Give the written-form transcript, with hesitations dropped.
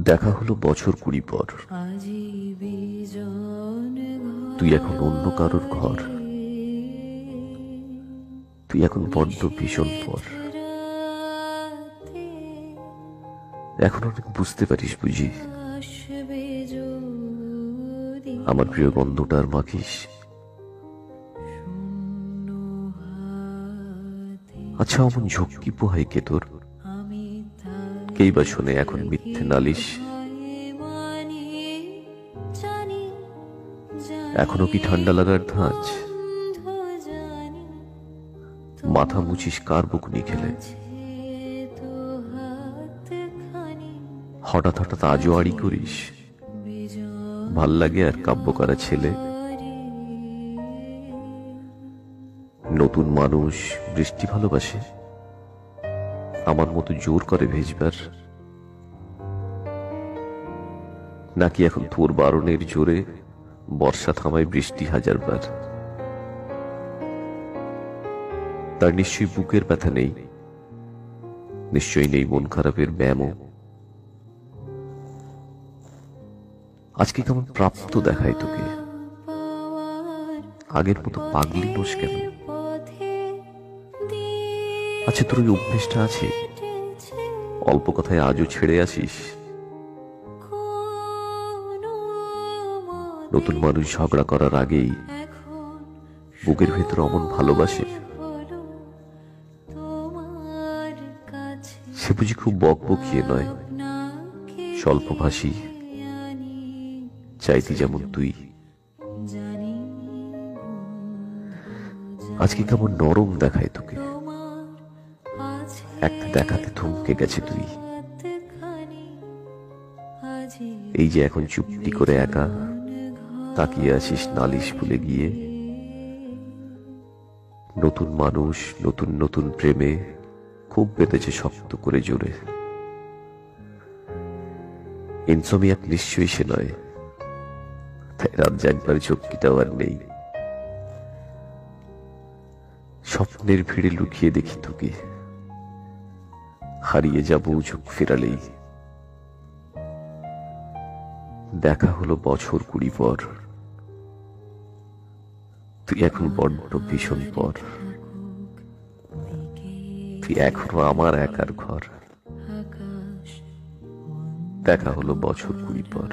দেখা হলো বছর 20 পর। তুই এখন অন্য কারোর ঘর, তুই এখন বড্ড ভীষণ পর। এখন অনেক বুঝতে পারিস বুঝি, আমার প্রিয় গন্ধটার মাখিস। আচ্ছা অমন ঝক্কি পোহাই কে তোর, কেই বা শোনে এখন মিথ্যে নালিশ। এখনো কি ঠান্ডা লাগার ধাঁচ, মাথা মুছিস কার বকুনি খেলে। হঠাৎ হঠাৎ আজও আড়ি করিস, ভাল লাগে আর কাব্য করা ছেলে। নতুন মানুষ বৃষ্টি ভালোবাসে, আমার মতো জোর করে ভেজবার। নাকি এখন তোর বারণের জোরে বর্ষা থামায় বৃষ্টি হাজারবার। তার নিশ্চয়ই বুকের ব্যথা নেই, নিশ্চয়ই নেই মন খারাপের ব্যায়ামও। আজকে কেমন প্রাপ্ত দেখায় তোকে, আগের মতো পাগলি নোস কেন? আচ্ছা তোর ওই অভ্যেসটা আছে, অল্প কথায় আজও ছেড়ে আসিস। নতুন মানুষ ঝগড়া করার আগেই বুকের ভেতর অমন ভালোবাসে। সে বুঝি খুব বকবকিয়ে নয়, স্বল্পভাষী, চাইতি যেমন তুই। আজকে কেমন নরম দেখায় তোকে, একটা দেখাতে থমকে গেছে তুই। এই যে এখন চুপটি করে একা তাকিয়ে আছিস নালিশ ভুলে গিয়ে। নতুন মানুষ নতুন নতুন প্রেমে খুব বেঁধেছে শক্ত করে জোরে। ইনসোমিয়াক নিশ্চয়ই সে নয়, তাই রাত জাগবার ঝক্কিটাও আর নেই। স্বপ্নের ভিড়ে লুকিয়ে দেখি তোকে, হারিয়ে যাব চোখ ফেরালেই। দেখা হলো বছর 20 পর, তুই এখন বড্ড ভীষণ পর। তুই এখনো আমার একার ঘর, দেখা হলো বছর 20 পর।